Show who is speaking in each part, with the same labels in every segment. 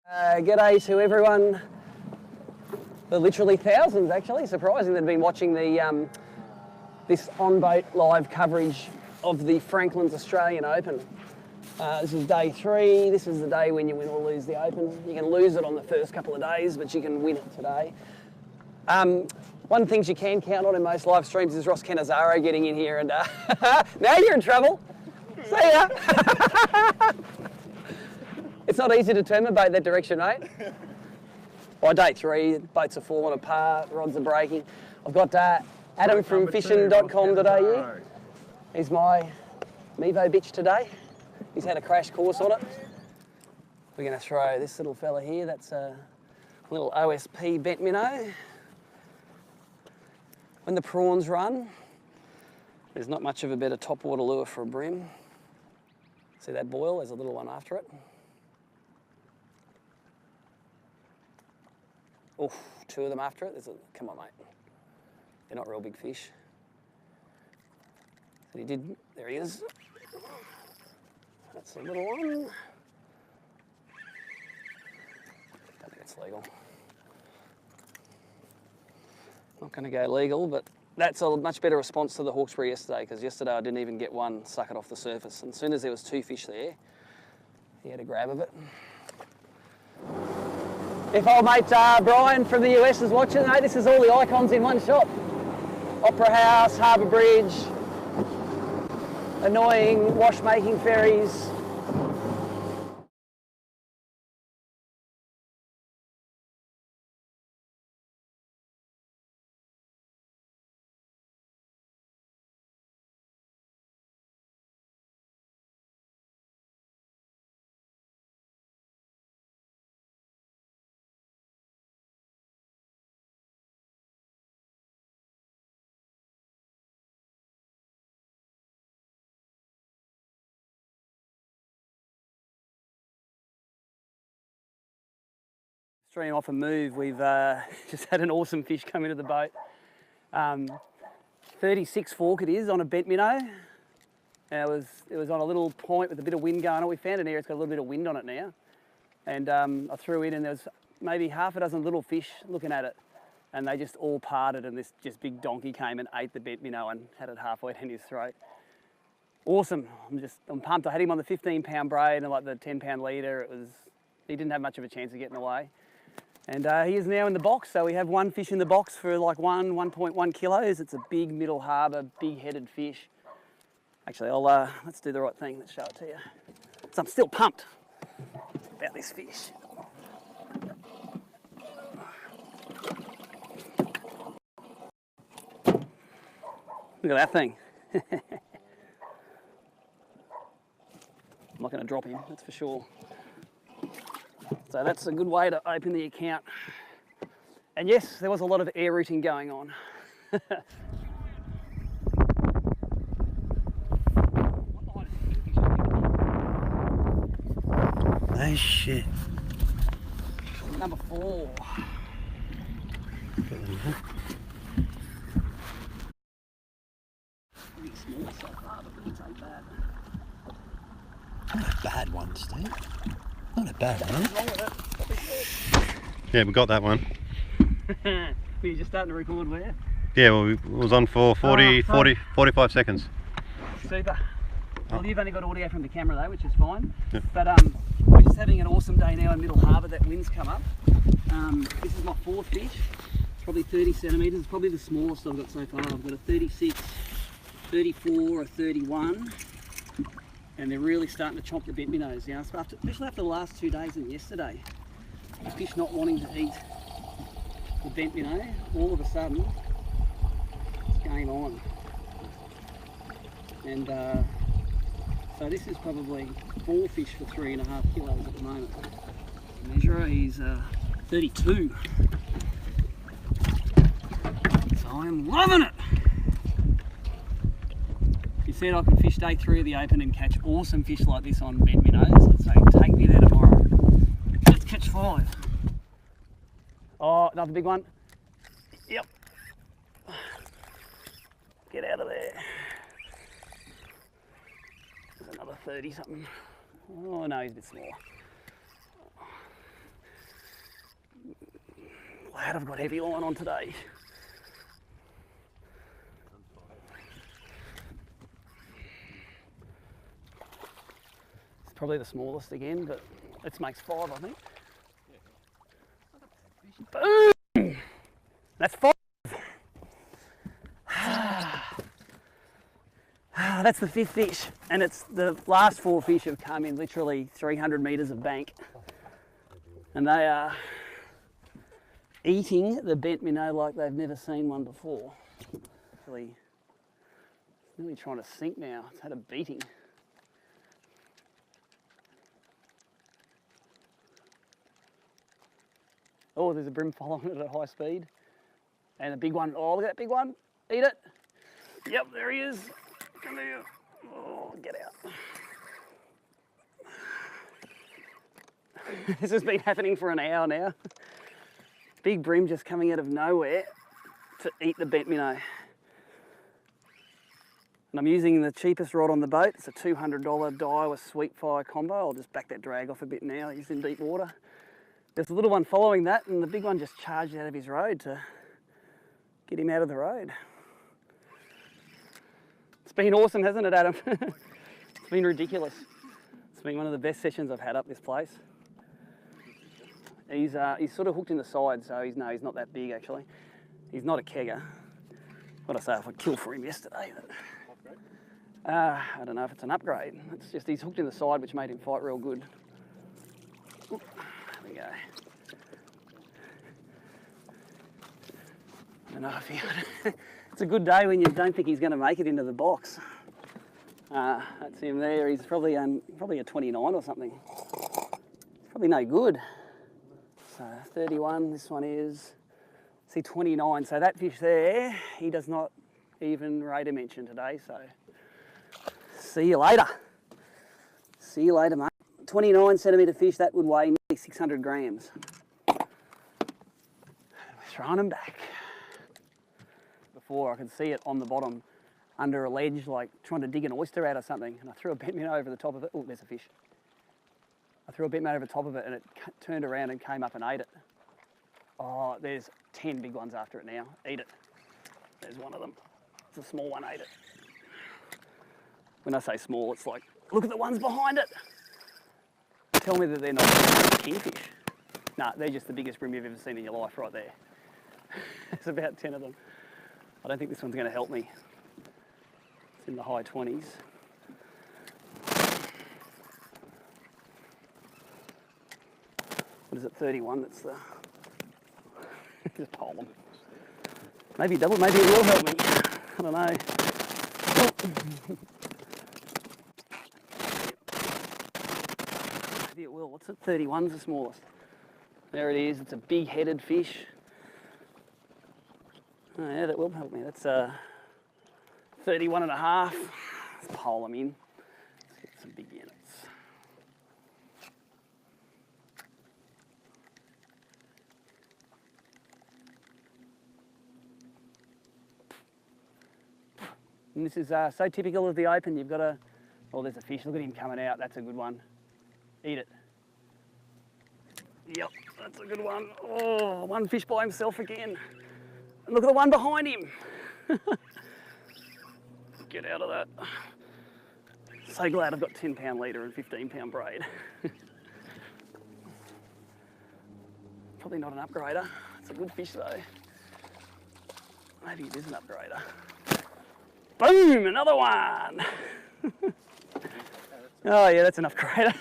Speaker 1: G'day to everyone. There are literally thousands, actually. Surprising that have been watching the this on-boat live coverage of the Franklin's Australian Open. This is day 3. This is the day when you win or lose the Open. You can lose it on the first couple of days, but you can win it today. One of the things you can count on in most live streams is Ross Cannizzaro getting in here, and now you're in trouble. See ya. It's not easy to turn a boat that direction, mate. By day 3, boats are falling apart, rods are breaking. I've got Adam from fishing.com.au. He's my Mevo bitch today. He's had a crash course on it. We're going to throw this little fella here. That's a little OSP Bent Minnow. When the prawns run, there's not much of a better topwater lure for a bream. See that boil? There's a little one after it. Oh, 2 of them after it. Come on, mate. They're not real big fish. So there he is. That's a little one. Don't think it's legal. Not going to go legal, but that's a much better response to the Hawkesbury yesterday, because yesterday I didn't even get one suck it off the surface. And as soon as there was 2 fish there, he had a grab of it. If old mate Brian from the US is watching, mate, this is all the icons in one shot. Opera House, Harbour Bridge, annoying wash-making ferries. Stream off a move, we've just had an awesome fish come into the boat. 36 fork it is on a bent minnow. And it was on a little point with a bit of wind going on. We found an area that's got a little bit of wind on it now. And I threw in and there was maybe half a dozen little fish looking at it. And they just all parted, and this just big donkey came and ate the bent minnow and had it halfway down his throat. Awesome. I'm pumped. I had him on the 15-pound braid and like the 10-pound leader. He didn't have much of a chance of getting away. And he is now in the box, so we have 1 fish in the box for like 1.1 kilos. It's a big Middle Harbour, big-headed fish. Actually, let's do the right thing. Let's show it to you. So I'm still pumped about this fish. Look at that thing. I'm not going to drop him, that's for sure. So that's a good way to open the account. And yes, there was a lot of air routing going on.
Speaker 2: Oh shit.
Speaker 1: Number 4. Pretty small so far, but we take that.
Speaker 2: Not a bad one, Steve. Not a bad one.
Speaker 3: Yeah, we got that one.
Speaker 1: Were you just starting to record where?
Speaker 3: Yeah, well, it was on for 45 seconds.
Speaker 1: Super. Well, you've only got audio from the camera though, which is fine.
Speaker 3: Yeah.
Speaker 1: But we're just having an awesome day now in Middle Harbour. That wind's come up. This is my 4th fish. It's probably 30 centimetres. It's probably the smallest I've got so far. I've got a 36, 34, a 31. And they're really starting to chomp the bent minnows now, especially after the last 2 days and yesterday. The fish not wanting to eat the bent minnow, all of a sudden, it's game on. And so this is probably 4 fish for 3.5 kilos at the moment. Measurer, he's 32. So I'm loving it! You said I could fish day 3 of the Open and catch awesome fish like this on bent minnows. Let's say, take me there tomorrow. Let's catch 5. Oh, another big one. Yep. Get out of there. There's another 30 something. Oh no, he's a bit small. Glad I've got heavy line on today. It's probably the smallest again, but it makes 5, I think. Boom! That's 5. That's the 5th fish, and it's the last 4 fish have come in literally 300 metres of bank, and they are eating the bent minnow like they've never seen one before. It's nearly trying to sink now. It's had a beating. Oh, there's a bream following it at high speed, and a big one. Oh, look at that big one! Eat it! Yep, there he is. Come here. Oh, get out. This has been happening for an hour now. Big bream just coming out of nowhere to eat the bent minnow. And I'm using the cheapest rod on the boat. It's a $200 Daiwa Sweet Fire combo. I'll just back that drag off a bit now. He's in deep water. There's a little one following that, and the big one just charged out of his road to get him out of the road. It's been awesome, hasn't it, Adam? It's been ridiculous. It's been one of the best sessions I've had up this place. He's sort of hooked in the side, so he's not that big actually. He's not a kegger. What I say, if I killed for him yesterday. But, I don't know if it's an upgrade. It's just he's hooked in the side, which made him fight real good. Ooh, there we go. I don't know if he... It's a good day when you don't think he's going to make it into the box. That's him there. He's probably a 29 or something. It's probably no good. So 31, this one is, see, 29. So that fish there, he does not even rate a mention today. So see you later. See you later, mate. 29 centimetre fish, that would weigh nearly 600 grams. We're throwing them back. Before I could see it on the bottom under a ledge, like trying to dig an oyster out or something, and I threw a bent minnow over the top of it. Oh, there's a fish. I threw a bent minnow over the top of it and it turned around and came up and ate it. Oh, there's 10 big ones after it now. Eat it. There's one of them. It's a small one, ate it. When I say small, it's like, look at the ones behind it. Tell me that they're not kingfish. Nah, they're just the biggest bream you've ever seen in your life right there. There's about 10 of them. I don't think this one's going to help me. It's in the high 20s. What is it, 31? That's the... Just pole them. Maybe double, maybe it will help me. I don't know. Maybe it will. What's it? 31's the smallest. There it is. It's a big-headed fish. Oh yeah, that will help me. That's 31 and a half. Let's pole them in. Let's get some big units. And this is so typical of the open. You've got a, oh, there's a fish. Look at him coming out. That's a good one. Eat it. Yep, that's a good one. Oh, one fish by himself again. And look at the one behind him. Get out of that. So glad I've got 10-pound leader and 15-pound braid. Probably not an upgrader. It's a good fish though. Maybe it is an upgrader. Boom, another one. Oh yeah, that's an upgrader.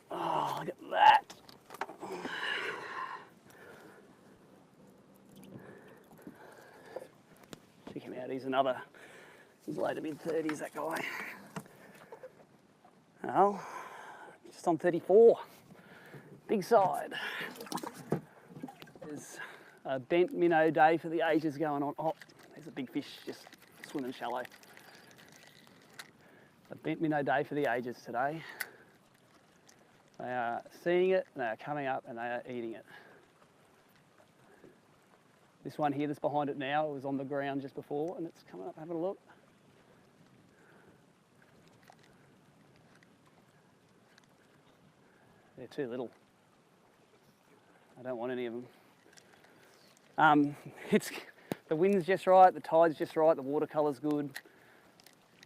Speaker 1: Oh, look at that. Check him out, he's later mid-30s, that guy. Well, just on 34, big side. There's a bent minnow day for the ages going on. Oh, there's a big fish just swimming shallow. A bent minnow day for the ages today. They are seeing it, they are coming up and they are eating it. This one here that's behind it now, it was on the ground just before and it's coming up, having a look. They're too little. I don't want any of them. The wind's just right, the tide's just right, the watercolour's good.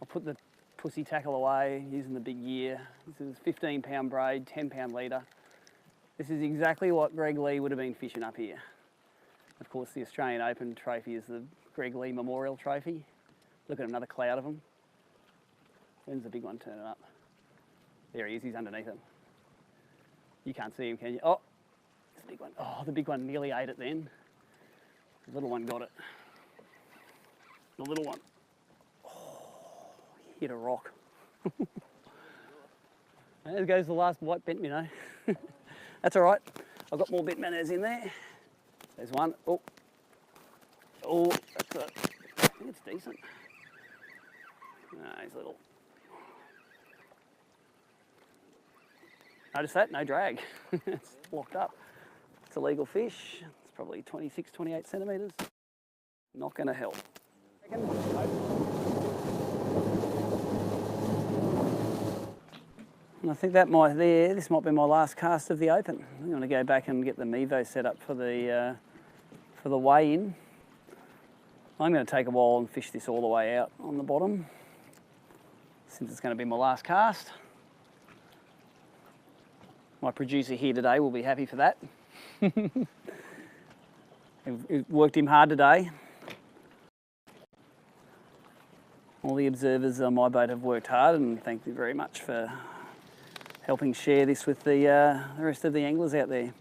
Speaker 1: I'll put the pussy tackle away using the big gear. This is 15-pound braid, 10-pound leader. This is exactly what Greg Lee would have been fishing up here. Of course, the Australian Open trophy is the Greg Lee Memorial Trophy. Look at another cloud of them. When's the big one turning up? There he is, he's underneath it. You can't see him, can you? Oh, it's the big one. Oh, the big one nearly ate it then. The little one got it. The little one, oh, hit a rock. There goes the last white bent minnow. That's all right. I've got more bent minnows in there. There's one. Oh, I think it's decent. No, he's little. Notice that? No drag. It's locked up. It's a legal fish. It's probably 26, 28 centimetres. Not going to help. And I think this might be my last cast of the Open. I'm going to go back and get the Mevo set up for the weigh-in. I'm going to take a while and fish this all the way out on the bottom, since it's going to be my last cast. My producer here today will be happy for that. It worked him hard today. All the observers on my boat have worked hard, and thank you very much for helping share this with the rest of the anglers out there.